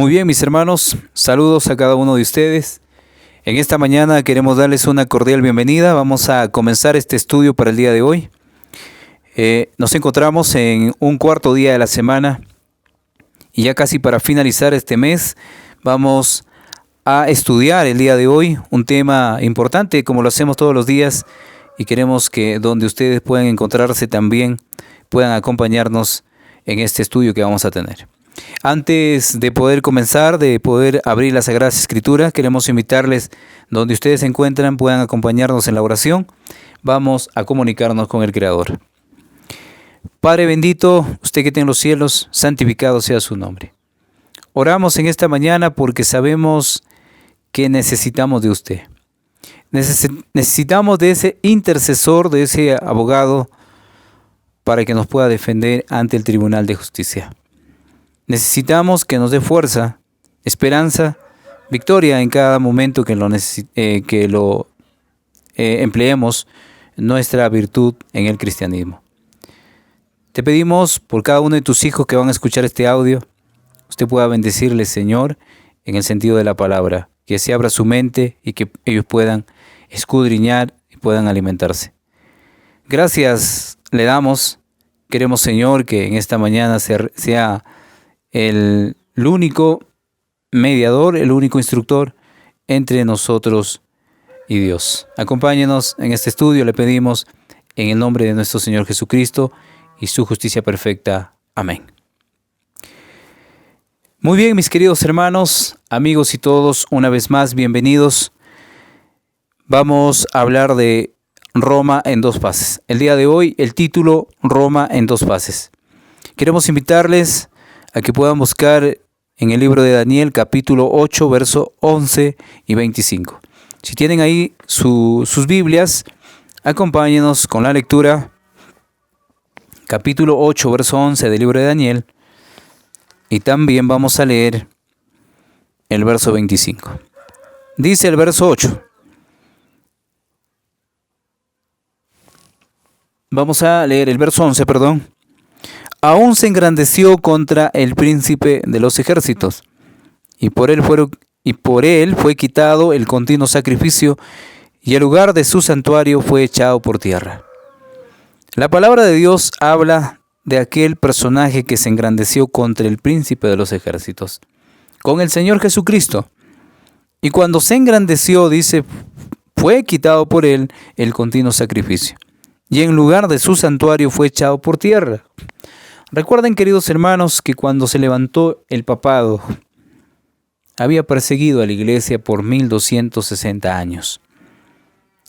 Muy bien, mis hermanos, saludos a cada uno de ustedes. En esta mañana queremos darles una cordial bienvenida. Vamos a comenzar este estudio para el día de hoy. Nos encontramos en un cuarto día de la semana y ya casi para finalizar este mes vamos a estudiar el día de hoy un tema importante como lo hacemos todos los días y queremos que donde ustedes puedan encontrarse también puedan acompañarnos en este estudio que vamos a tener. Antes de poder comenzar, de poder abrir las Sagradas Escrituras, queremos invitarles, donde ustedes se encuentran, puedan acompañarnos en la oración. Vamos a comunicarnos con el Creador. Padre bendito, usted que está en los cielos, santificado sea su nombre. Oramos en esta mañana porque sabemos que necesitamos de usted. Necesitamos de ese intercesor, de ese abogado, para que nos pueda defender ante el Tribunal de Justicia. Necesitamos que nos dé fuerza, esperanza, victoria en cada momento que lo empleemos nuestra virtud en el cristianismo. Te pedimos por cada uno de tus hijos que van a escuchar este audio, usted pueda bendecirles, Señor, en el sentido de la palabra, que se abra su mente y que ellos puedan escudriñar y puedan alimentarse. Gracias le damos, queremos, Señor, que en esta mañana sea el único mediador, el único instructor entre nosotros y Dios. Acompáñenos en este estudio, le pedimos en el nombre de nuestro Señor Jesucristo y su justicia perfecta. Amén. Muy bien, mis queridos hermanos, amigos y todos, una vez más, bienvenidos. Vamos a hablar de Roma en dos fases. El día de hoy, el título, Roma en dos fases. Queremos invitarles a que puedan buscar en el libro de Daniel, capítulo 8, verso 11 y 25. Si tienen ahí sus Biblias, acompáñenos con la lectura. Capítulo 8, verso 11 del libro de Daniel. Y también vamos a leer el verso 25. Dice el verso 8. Vamos a leer el verso 11, perdón. Aún se engrandeció contra el príncipe de los ejércitos, y por él fue quitado el continuo sacrificio, y el lugar de su santuario fue echado por tierra. La palabra de Dios habla de aquel personaje que se engrandeció contra el príncipe de los ejércitos, con el Señor Jesucristo. Y cuando se engrandeció, dice, fue quitado por él el continuo sacrificio, y en lugar de su santuario fue echado por tierra. Recuerden, queridos hermanos, que cuando se levantó el papado, había perseguido a la iglesia por 1260 años.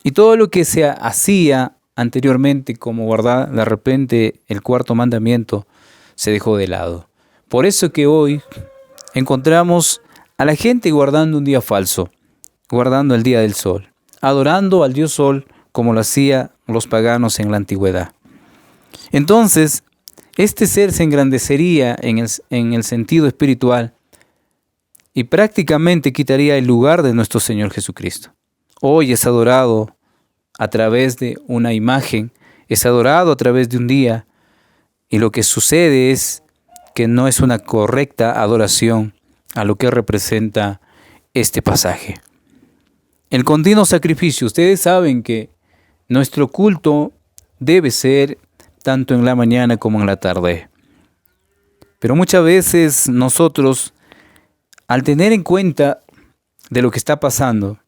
Y todo lo que se hacía anteriormente, como guardar de repente el cuarto mandamiento, se dejó de lado. Por eso que hoy encontramos a la gente guardando un día falso, guardando el día del sol, adorando al dios sol como lo hacían los paganos en la antigüedad. Entonces, este ser se engrandecería en el sentido espiritual y prácticamente quitaría el lugar de nuestro Señor Jesucristo. Hoy es adorado a través de una imagen, es adorado a través de un día, y lo que sucede es que no es una correcta adoración a lo que representa este pasaje. El continuo sacrificio, ustedes saben que nuestro culto debe ser tanto en la mañana como en la tarde. Pero muchas veces nosotros, al tener en cuenta de lo que está pasando,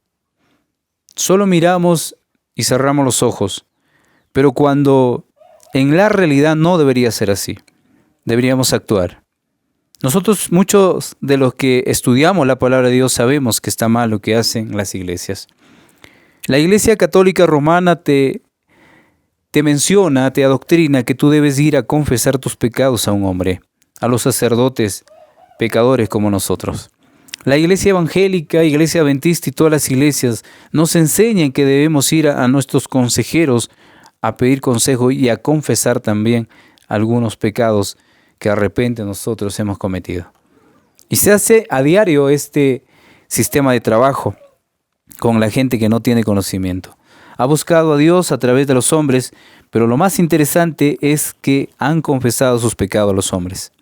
solo miramos y cerramos los ojos. Pero cuando en la realidad no debería ser así, deberíamos actuar. Nosotros, muchos de los que estudiamos la palabra de Dios, sabemos que está mal lo que hacen las iglesias. La Iglesia Católica Romana te menciona, te adoctrina que tú debes ir a confesar tus pecados a un hombre, a los sacerdotes pecadores como nosotros. La Iglesia Evangélica, Iglesia Adventista y todas las iglesias nos enseñan que debemos ir a nuestros consejeros a pedir consejo y a confesar también algunos pecados que de repente nosotros hemos cometido. Y se hace a diario este sistema de trabajo con la gente que no tiene conocimiento. Ha buscado a Dios a través de los hombres, pero lo más interesante es que han confesado sus pecados a los hombres.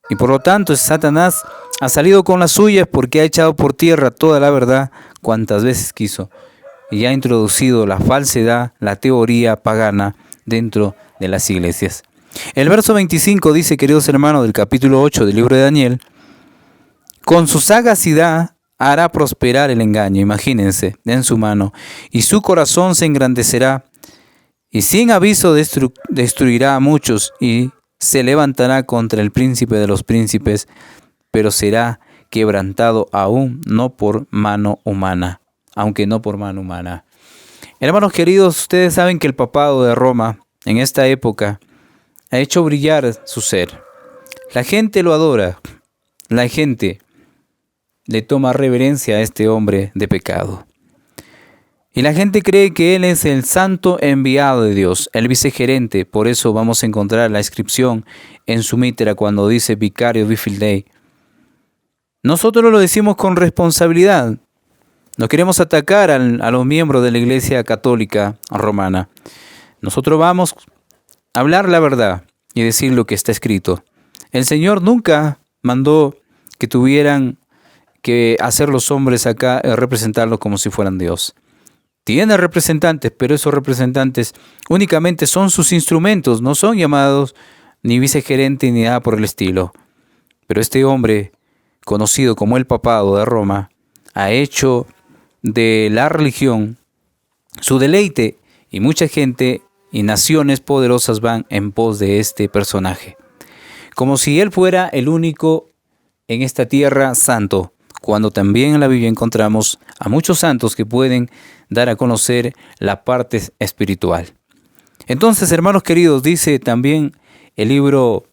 Y por lo tanto, Satanás ha salido con las suyas porque ha echado por tierra toda la verdad cuantas veces quiso. Y ha introducido la falsedad, la teoría pagana dentro de las iglesias. El verso 25 dice, queridos hermanos, del capítulo 8 del libro de Daniel: con su sagacidad hará prosperar el engaño, imagínense, en su mano, y su corazón se engrandecerá, y sin aviso destruirá a muchos, y se levantará contra el príncipe de los príncipes, pero será quebrantado aún no por mano humana, aunque no por mano humana. Hermanos queridos, ustedes saben que el papado de Roma en esta época ha hecho brillar su ser. La gente lo adora, la gente le toma reverencia a este hombre de pecado. Y la gente cree que él es el santo enviado de Dios, el vicegerente. Por eso vamos a encontrar la inscripción en su mitra cuando dice Vicario Bifildei. Nosotros lo decimos con responsabilidad. No queremos atacar a los miembros de la Iglesia Católica Romana. Nosotros vamos a hablar la verdad y decir lo que está escrito. El Señor nunca mandó que tuvieran que hacer los hombres acá, representarlos como si fueran Dios. Tiene representantes, pero esos representantes únicamente son sus instrumentos, no son llamados ni vicegerente ni nada por el estilo. Pero este hombre, conocido como el papado de Roma, ha hecho de la religión su deleite, y mucha gente y naciones poderosas van en pos de este personaje, como si él fuera el único en esta tierra santo, cuando también en la Biblia encontramos a muchos santos que pueden dar a conocer la parte espiritual. Entonces, hermanos queridos, dice también el libro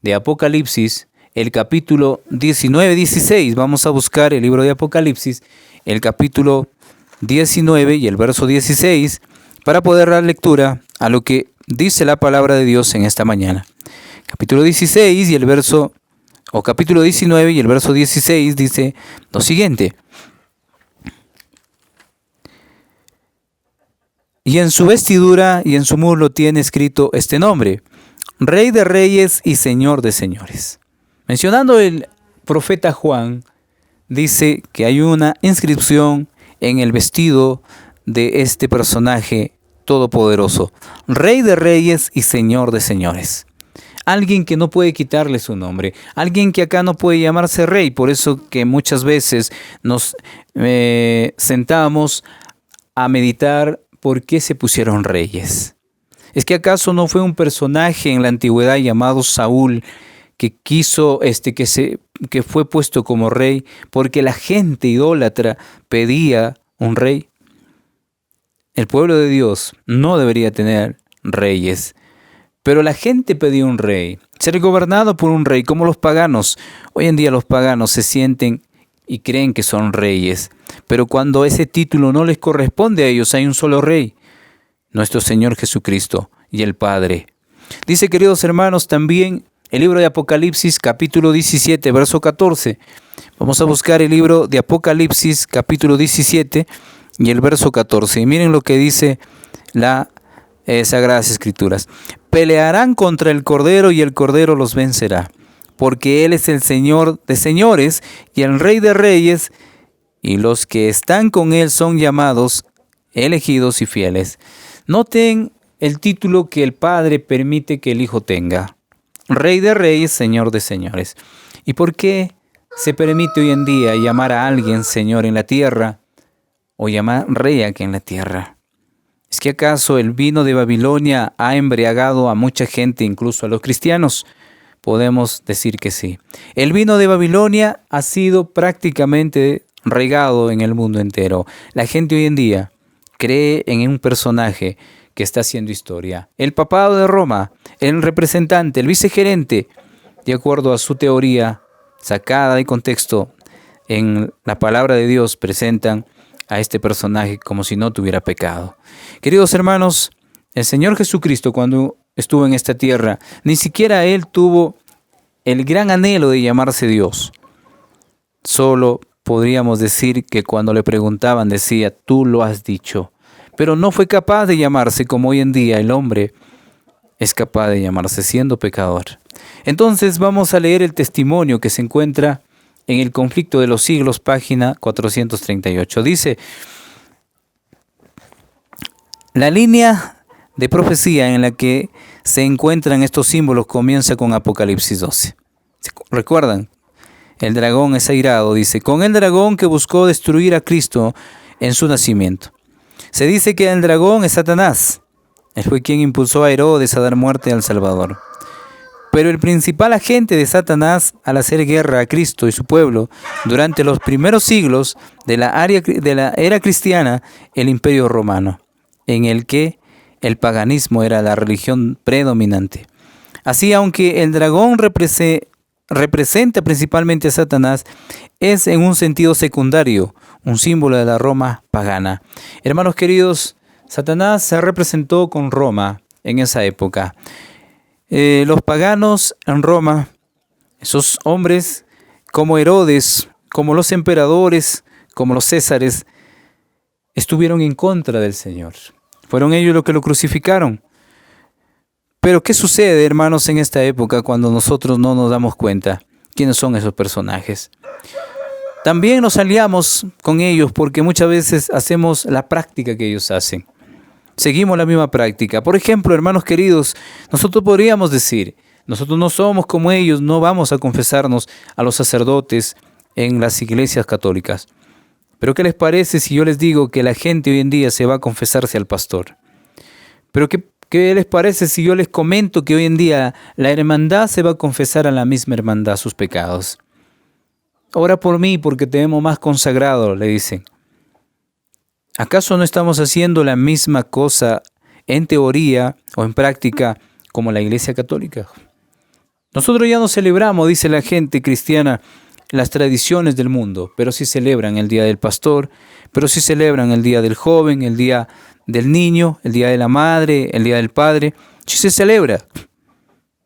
de Apocalipsis, el capítulo 19-16. Vamos a buscar el libro de Apocalipsis, el capítulo 19 y el verso 16, para poder dar lectura a lo que dice la palabra de Dios en esta mañana. Capítulo 16 y el verso, o capítulo 19 y el verso 16 dice lo siguiente: y en su vestidura y en su muslo tiene escrito este nombre: Rey de Reyes y Señor de Señores. Mencionando el profeta Juan, dice que hay una inscripción en el vestido de este personaje todopoderoso: Rey de Reyes y Señor de Señores. Alguien que no puede quitarle su nombre, alguien que acá no puede llamarse rey. Por eso que muchas veces nos sentamos a meditar por qué se pusieron reyes. ¿Es que acaso no fue un personaje en la antigüedad llamado Saúl que quiso que fue puesto como rey porque la gente idólatra pedía un rey? El pueblo de Dios no debería tener reyes, pero la gente pedía un rey, ser gobernado por un rey, como los paganos. Hoy en día los paganos se sienten y creen que son reyes, pero cuando ese título no les corresponde a ellos, hay un solo rey, nuestro Señor Jesucristo y el Padre. Dice, queridos hermanos, también el libro de Apocalipsis, capítulo 17, verso 14. Vamos a buscar el libro de Apocalipsis, capítulo 17 y el verso 14. Y miren lo que dice las Sagradas Escrituras: pelearán contra el Cordero y el Cordero los vencerá, porque Él es el Señor de señores y el Rey de reyes, y los que están con Él son llamados, elegidos y fieles. Noten el título que el Padre permite que el Hijo tenga: Rey de reyes, Señor de señores. ¿Y por qué se permite hoy en día llamar a alguien Señor en la tierra o llamar Rey aquí en la tierra? ¿Es que acaso el vino de Babilonia ha embriagado a mucha gente, incluso a los cristianos? Podemos decir que sí. El vino de Babilonia ha sido prácticamente regado en el mundo entero. La gente hoy en día cree en un personaje que está haciendo historia. El papado de Roma, el representante, el vicegerente, de acuerdo a su teoría sacada de contexto en la palabra de Dios, presentan a este personaje como si no tuviera pecado. Queridos hermanos, el Señor Jesucristo, cuando estuvo en esta tierra, ni siquiera Él tuvo el gran anhelo de llamarse Dios. Solo podríamos decir que cuando le preguntaban decía: tú lo has dicho. Pero no fue capaz de llamarse como hoy en día el hombre es capaz de llamarse siendo pecador. Entonces vamos a leer el testimonio que se encuentra en el Conflicto de los Siglos, página 438. Dice: la línea de profecía en la que se encuentran estos símbolos comienza con Apocalipsis 12. ¿Recuerdan? El dragón es airado, dice, con el dragón que buscó destruir a Cristo en su nacimiento. Se dice que el dragón es Satanás. Él fue quien impulsó a Herodes a dar muerte al Salvador. Pero el principal agente de Satanás al hacer guerra a Cristo y su pueblo durante los primeros siglos de la era cristiana, el Imperio Romano, en el que el paganismo era la religión predominante. Así, aunque el dragón representa principalmente a Satanás, es en un sentido secundario un símbolo de la Roma pagana. Hermanos queridos, Satanás se representó con Roma en esa época. Los paganos en Roma, esos hombres como Herodes, como los emperadores, como los Césares, estuvieron en contra del Señor. Fueron ellos los que lo crucificaron. Pero ¿qué sucede, hermanos, en esta época cuando nosotros no nos damos cuenta quiénes son esos personajes? También nos aliamos con ellos porque muchas veces hacemos la práctica que ellos hacen. Seguimos la misma práctica. Por ejemplo, hermanos queridos, nosotros podríamos decir, nosotros no somos como ellos, no vamos a confesarnos a los sacerdotes en las iglesias católicas. Pero ¿qué les parece si yo les digo que la gente hoy en día se va a confesarse al pastor? Pero ¿qué les parece si yo les comento que hoy en día la hermandad se va a confesar a la misma hermandad sus pecados? Ora por mí porque te vemos más consagrado, le dicen. ¿Acaso no estamos haciendo la misma cosa en teoría o en práctica como la Iglesia Católica? Nosotros ya no celebramos, dice la gente cristiana, las tradiciones del mundo, pero sí celebran el Día del Pastor, pero sí celebran el Día del Joven, el Día del Niño, el Día de la Madre, el Día del Padre. Sí se celebra.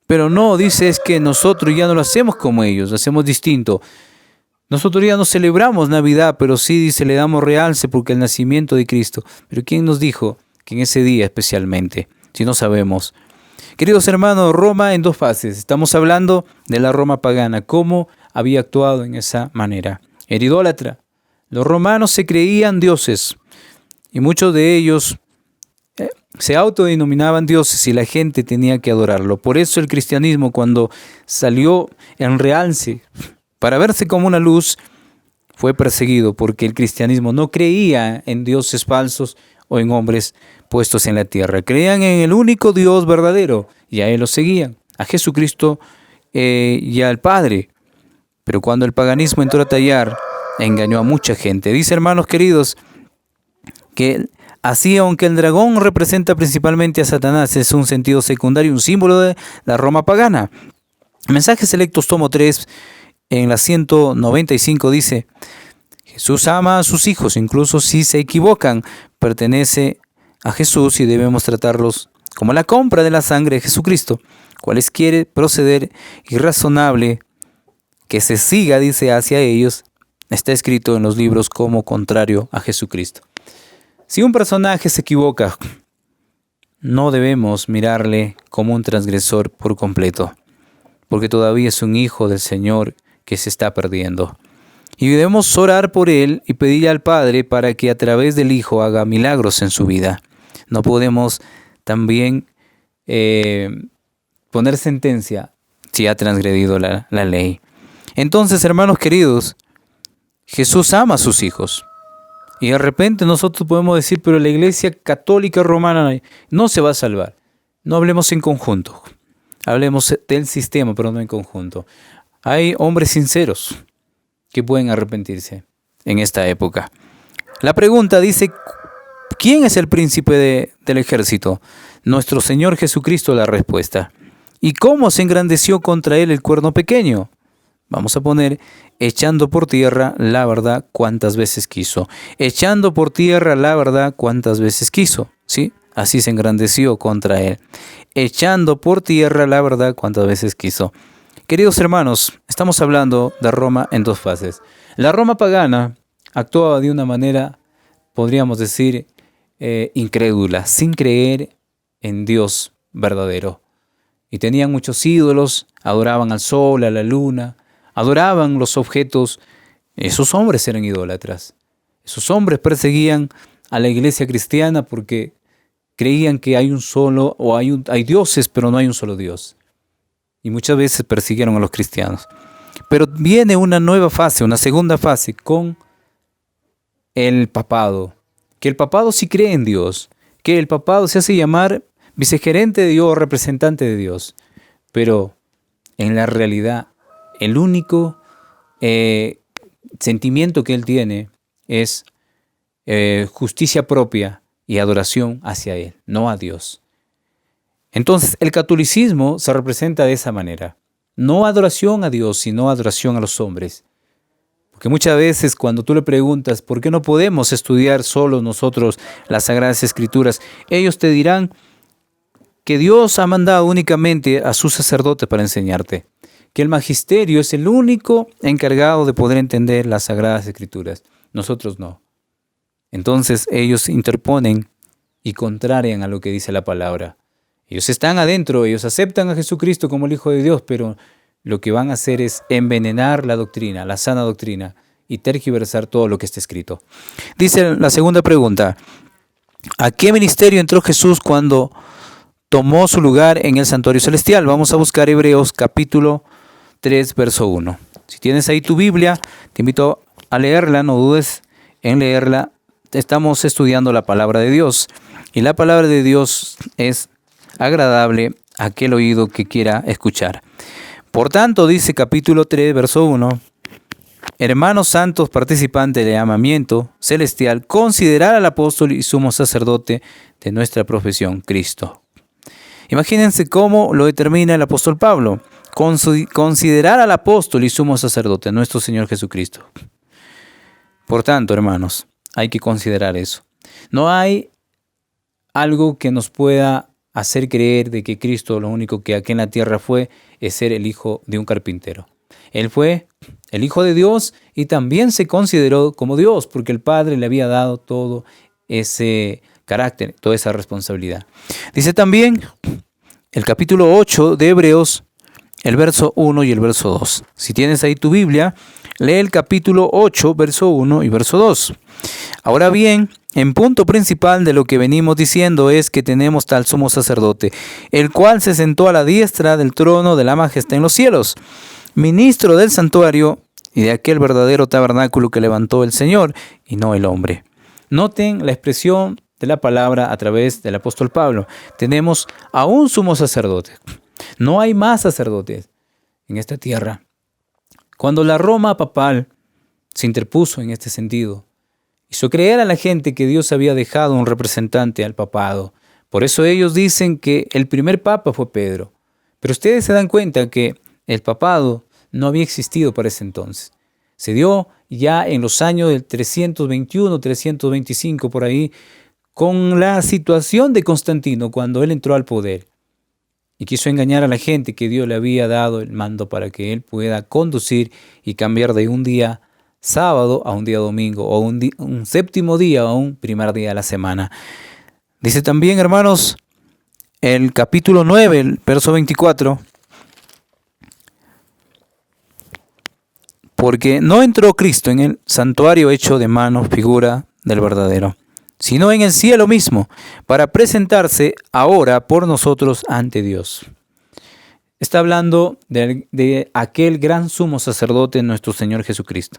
Pero no, dice, es que nosotros ya no lo hacemos como ellos, lo hacemos distinto. Nosotros ya no celebramos Navidad, pero sí, dice, le damos realce porque el nacimiento de Cristo. Pero ¿quién nos dijo que en ese día especialmente? Si no sabemos. Queridos hermanos, Roma en dos fases. Estamos hablando de la Roma pagana, cómo había actuado en esa manera. Era idólatra. Los romanos se creían dioses y muchos de ellos se autodenominaban dioses y la gente tenía que adorarlo. Por eso el cristianismo, cuando salió en realce para verse como una luz, fue perseguido porque el cristianismo no creía en dioses falsos o en hombres puestos en la tierra. Creían en el único Dios verdadero y a Él lo seguían, a Jesucristo y al Padre. Pero cuando el paganismo entró a tallar, engañó a mucha gente. Dice, hermanos queridos, que así, aunque el dragón representa principalmente a Satanás, es un sentido secundario, un símbolo de la Roma pagana. Mensajes Selectos, tomo 3, en la 195 dice: Jesús ama a sus hijos, incluso si se equivocan, pertenece a Jesús y debemos tratarlos como la compra de la sangre de Jesucristo. Cualesquiera proceder irrazonable que se siga, dice, hacia ellos, está escrito en los libros como contrario a Jesucristo. Si un personaje se equivoca, no debemos mirarle como un transgresor por completo, porque todavía es un hijo del Señor que se está perdiendo. Y debemos orar por él y pedirle al Padre para que a través del Hijo haga milagros en su vida. No podemos también poner sentencia si ha transgredido la ley. Entonces, hermanos queridos, Jesús ama a sus hijos. Y de repente nosotros podemos decir, pero la Iglesia Católica Romana no se va a salvar. No hablemos en conjunto. Hablemos del sistema, pero no en conjunto. Hay hombres sinceros que pueden arrepentirse en esta época. La pregunta dice, ¿quién es el príncipe del ejército? Nuestro Señor Jesucristo, la respuesta. ¿Y cómo se engrandeció contra él el cuerno pequeño? Vamos a poner, echando por tierra la verdad cuantas veces quiso. Echando por tierra la verdad cuantas veces quiso. ¿Sí? Así se engrandeció contra él. Echando por tierra la verdad cuantas veces quiso. Queridos hermanos, estamos hablando de Roma en dos fases. La Roma pagana actuaba de una manera, podríamos decir, incrédula, sin creer en Dios verdadero. y tenían muchos ídolos, adoraban al sol, a la luna, adoraban los objetos. Esos hombres eran idólatras. Esos hombres perseguían a la iglesia cristiana porque creían que hay un solo, o hay dioses, pero no hay un solo Dios. Y muchas veces persiguieron a los cristianos. Pero viene una nueva fase, una segunda fase con el papado. Que el papado sí cree en Dios, que el papado se hace llamar vicegerente de Dios, representante de Dios. Pero en la realidad, el único sentimiento que él tiene es justicia propia y adoración hacia él, no a Dios. Entonces, el catolicismo se representa de esa manera. No adoración a Dios, sino adoración a los hombres. Porque muchas veces cuando tú le preguntas ¿por qué no podemos estudiar solo nosotros las Sagradas Escrituras? Ellos te dirán que Dios ha mandado únicamente a su sacerdote para enseñarte. Que el magisterio es el único encargado de poder entender las Sagradas Escrituras. Nosotros no. Entonces ellos interponen y contrarian a lo que dice la palabra. Ellos están adentro, ellos aceptan a Jesucristo como el Hijo de Dios, pero lo que van a hacer es envenenar la doctrina, la sana doctrina, y tergiversar todo lo que está escrito. Dice la segunda pregunta: ¿a qué ministerio entró Jesús cuando tomó su lugar en el santuario celestial? Vamos a buscar Hebreos capítulo 3, verso 1. Si tienes ahí tu Biblia, te invito a leerla, no dudes en leerla. Estamos estudiando la palabra de Dios, y la palabra de Dios es agradable a aquel oído que quiera escuchar. Por tanto, dice capítulo 3, verso 1, hermanos santos participantes del llamamiento celestial, considerar al apóstol y sumo sacerdote de nuestra profesión, Cristo. Imagínense cómo lo determina el apóstol Pablo. Considerar al apóstol y sumo sacerdote, nuestro Señor Jesucristo. Por tanto, hermanos, hay que considerar eso. No hay algo que nos pueda hacer creer de que Cristo lo único que aquí en la tierra fue es ser el hijo de un carpintero. Él fue el Hijo de Dios y también se consideró como Dios porque el Padre le había dado todo ese carácter, toda esa responsabilidad. Dice también el capítulo 8 de Hebreos, el verso 1 y el verso 2. Si tienes ahí tu Biblia, lee el capítulo 8, verso 1 y verso 2. Ahora bien, en punto principal de lo que venimos diciendo es que tenemos tal sumo sacerdote, el cual se sentó a la diestra del trono de la majestad en los cielos, ministro del santuario y de aquel verdadero tabernáculo que levantó el Señor y no el hombre. Noten la expresión de la palabra a través del apóstol Pablo. Tenemos a un sumo sacerdote. No hay más sacerdotes en esta tierra. Cuando la Roma papal se interpuso en este sentido, hizo creer a la gente que Dios había dejado un representante al papado. Por eso ellos dicen que el primer papa fue Pedro. Pero ustedes se dan cuenta que el papado no había existido para ese entonces. Se dio ya en los años del 321, 325, por ahí, con la situación de Constantino, cuando él entró al poder y quiso engañar a la gente que Dios le había dado el mando para que él pueda conducir y cambiar de un día sábado a un día domingo, o un séptimo día a un primer día de la semana. Dice también, hermanos, el capítulo 9, el verso 24, porque no entró Cristo en el santuario hecho de manos, figura del verdadero, sino en el cielo mismo, para presentarse ahora por nosotros ante Dios. Está hablando de aquel gran sumo sacerdote, nuestro Señor Jesucristo.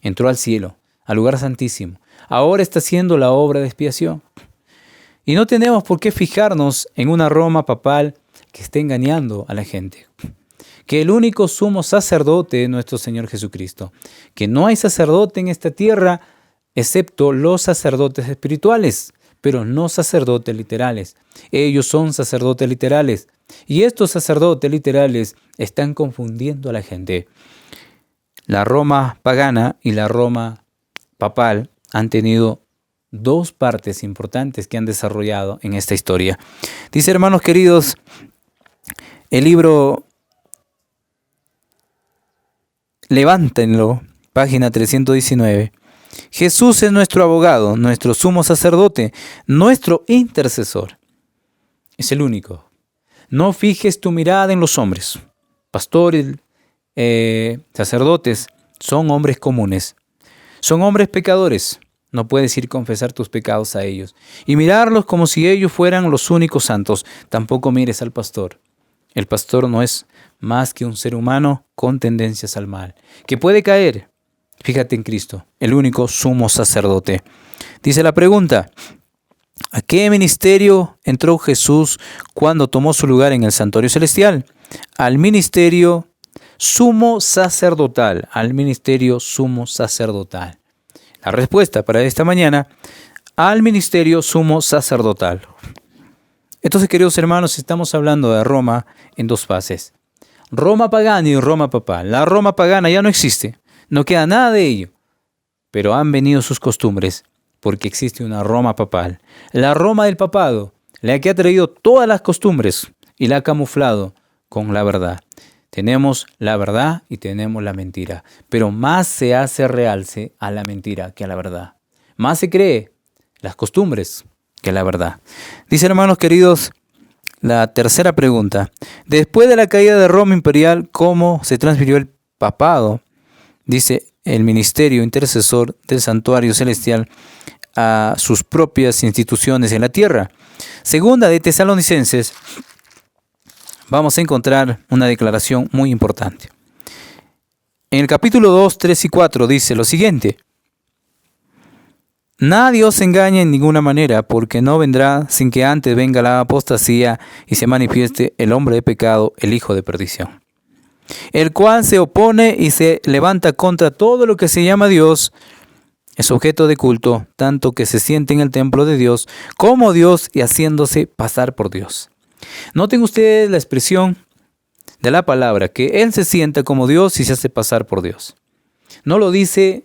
Entró al cielo, al lugar santísimo. Ahora está haciendo la obra de expiación. Y no tenemos por qué fijarnos en una Roma papal que esté engañando a la gente. Que el único sumo sacerdote es nuestro Señor Jesucristo. Que no hay sacerdote en esta tierra excepto los sacerdotes espirituales, pero no sacerdotes literales. Ellos son sacerdotes literales. Y estos sacerdotes literales están confundiendo a la gente. La Roma pagana y la Roma papal han tenido dos partes importantes que han desarrollado en esta historia. Dice, hermanos queridos, el libro, levántenlo, página 319. Jesús es nuestro abogado, nuestro sumo sacerdote, nuestro intercesor. Es el único. No fijes tu mirada en los hombres. Pastores, sacerdotes, son hombres comunes. Son hombres pecadores. No puedes ir a confesar tus pecados a ellos y mirarlos como si ellos fueran los únicos santos. Tampoco mires al pastor. El pastor no es más que un ser humano con tendencias al mal, que puede caer. Fíjate en Cristo, el único sumo sacerdote. Dice la pregunta: ¿a qué ministerio entró Jesús cuando tomó su lugar en el santuario celestial? Al ministerio sumo sacerdotal. Al ministerio sumo sacerdotal. La respuesta para esta mañana: al ministerio sumo sacerdotal. Entonces, queridos hermanos, estamos hablando de Roma en dos fases. Roma pagana y Roma papal. La Roma pagana ya no existe. No queda nada de ello. Pero han venido sus costumbres, porque existe una Roma papal. La Roma del papado, la que ha traído todas las costumbres y la ha camuflado con la verdad. Tenemos la verdad y tenemos la mentira. Pero más se hace realce a la mentira que a la verdad. Más se cree las costumbres que la verdad. Dice, hermanos queridos, la tercera pregunta. Después de la caída de Roma imperial, ¿cómo se transfirió el papado? Dice, el ministerio intercesor del santuario celestial a sus propias instituciones en la tierra. Segunda de Tesalonicenses, vamos a encontrar una declaración muy importante. En el capítulo 2, 3 y 4 dice lo siguiente: nadie os engañe en ninguna manera, porque no vendrá sin que antes venga la apostasía y se manifieste el hombre de pecado, el hijo de perdición, el cual se opone y se levanta contra todo lo que se llama Dios, es objeto de culto, tanto que se siente en el templo de Dios como Dios y haciéndose pasar por Dios. Noten ustedes la expresión de la palabra, que Él se sienta como Dios y se hace pasar por Dios. No lo dice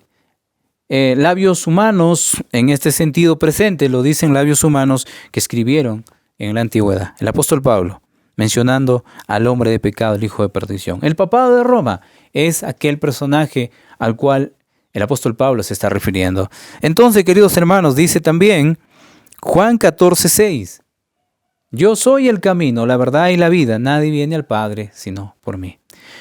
labios humanos en este sentido presente, lo dicen labios humanos que escribieron en la antigüedad. El apóstol Pablo, mencionando al hombre de pecado, el hijo de perdición. El papado de Roma es aquel personaje al cual el apóstol Pablo se está refiriendo. Entonces, queridos hermanos, dice también Juan 14:6. Yo soy el camino, la verdad y la vida. Nadie viene al Padre sino por mí.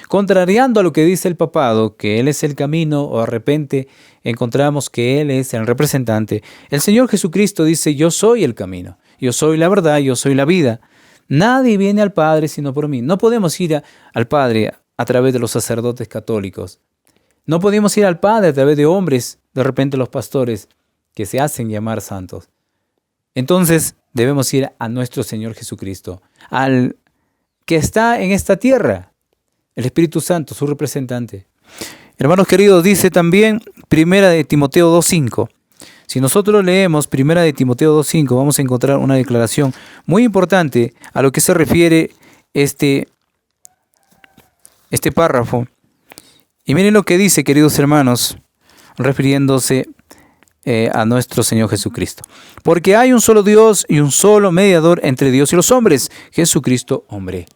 Contrariando a lo que dice el papado, que Él es el camino, o de repente encontramos que Él es el representante, el Señor Jesucristo dice, yo soy el camino, yo soy la verdad, yo soy la vida. Nadie viene al Padre sino por mí. No podemos ir al Padre a través de los sacerdotes católicos. No podemos ir al Padre a través de hombres, de repente los pastores, que se hacen llamar santos. Entonces debemos ir a nuestro Señor Jesucristo, al que está en esta tierra, el Espíritu Santo, su representante. Hermanos queridos, dice también 1 de Timoteo 2:5. Si nosotros leemos 1 de Timoteo 2:5, vamos a encontrar una declaración muy importante a lo que se refiere este párrafo. Y miren lo que dice, queridos hermanos, refiriéndose a nuestro Señor Jesucristo. Porque hay un solo Dios y un solo mediador entre Dios y los hombres, Jesucristo hombre.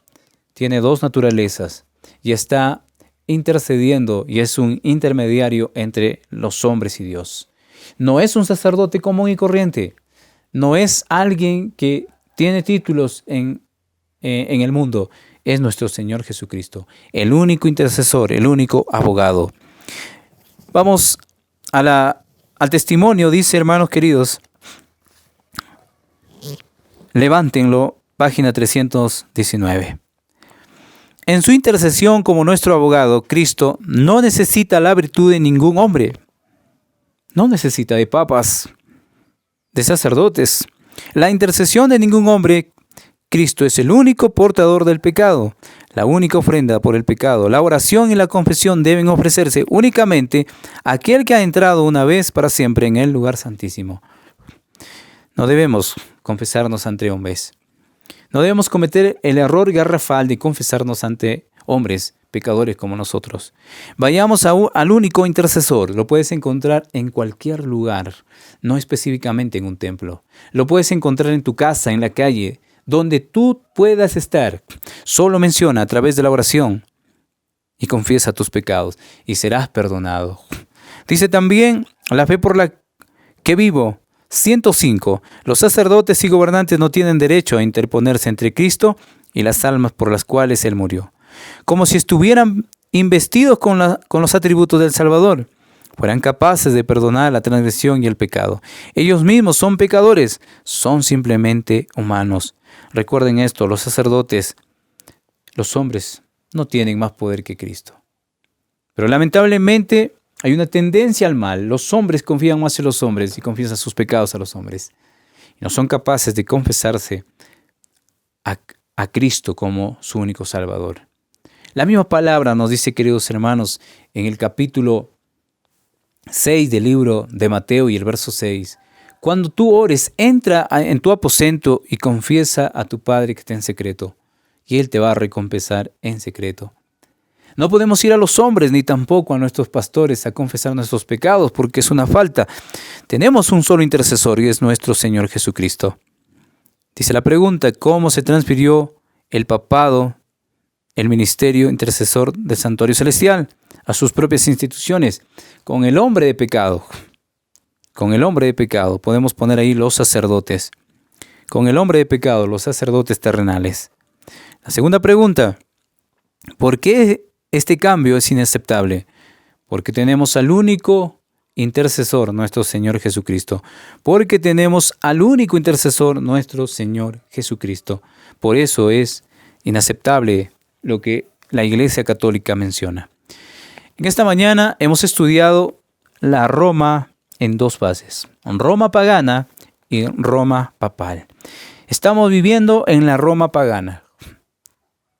Tiene dos naturalezas y está intercediendo y es un intermediario entre los hombres y Dios. No es un sacerdote común y corriente. No es alguien que tiene títulos en el mundo. Es nuestro Señor Jesucristo, el único intercesor, el único abogado. Vamos al testimonio, dice, hermanos queridos. Levántenlo, página 319. En su intercesión como nuestro abogado, Cristo no necesita la virtud de ningún hombre. No necesita de papas, de sacerdotes. La intercesión de ningún hombre. Cristo es el único portador del pecado, la única ofrenda por el pecado. La oración y la confesión deben ofrecerse únicamente a aquel que ha entrado una vez para siempre en el lugar santísimo. No debemos confesarnos ante hombres. No debemos cometer el error garrafal de confesarnos ante hombres pecadores como nosotros. Vayamos al único intercesor. Lo puedes encontrar en cualquier lugar, no específicamente en un templo. Lo puedes encontrar en tu casa, en la calle, donde tú puedas estar. Solo menciona a través de la oración y confiesa tus pecados y serás perdonado. Dice también la fe por la que vivo. 105. Los sacerdotes y gobernantes no tienen derecho a interponerse entre Cristo y las almas por las cuales Él murió, como si estuvieran investidos con los atributos del Salvador, fueran capaces de perdonar la transgresión y el pecado. Ellos mismos son pecadores, son simplemente humanos. Recuerden esto, los sacerdotes, los hombres, no tienen más poder que Cristo. Pero lamentablemente hay una tendencia al mal. Los hombres confían más en los hombres y confiesan sus pecados a los hombres. Y no son capaces de confesarse a Cristo como su único Salvador. La misma palabra nos dice, queridos hermanos, en el capítulo 6 del libro de Mateo y el verso 6. Cuando tú ores, entra en tu aposento y confiesa a tu Padre que está en secreto, y Él te va a recompensar en secreto. No podemos ir a los hombres ni tampoco a nuestros pastores a confesar nuestros pecados porque es una falta. Tenemos un solo intercesor y es nuestro Señor Jesucristo. Dice la pregunta, ¿cómo se transfirió el papado, el ministerio intercesor del Santuario Celestial a sus propias instituciones? Con el hombre de pecado. Con el hombre de pecado. Podemos poner ahí los sacerdotes. Con el hombre de pecado, los sacerdotes terrenales. La segunda pregunta, ¿por qué este cambio es inaceptable? Porque tenemos al único intercesor, nuestro Señor Jesucristo. Porque tenemos al único intercesor, nuestro Señor Jesucristo. Por eso es inaceptable lo que la Iglesia Católica menciona. En esta mañana hemos estudiado la Roma en dos fases, Roma pagana y Roma papal. ¿Estamos viviendo en la Roma pagana?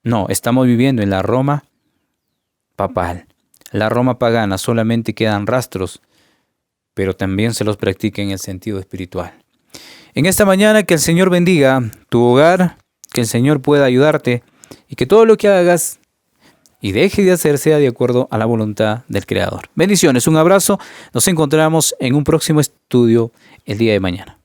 No, estamos viviendo en la Roma papal. La Roma pagana solamente quedan rastros, pero también se los practica en el sentido espiritual. En esta mañana que el Señor bendiga tu hogar, que el Señor pueda ayudarte y que todo lo que hagas y deje de hacer sea de acuerdo a la voluntad del Creador. Bendiciones, un abrazo. Nos encontramos en un próximo estudio el día de mañana.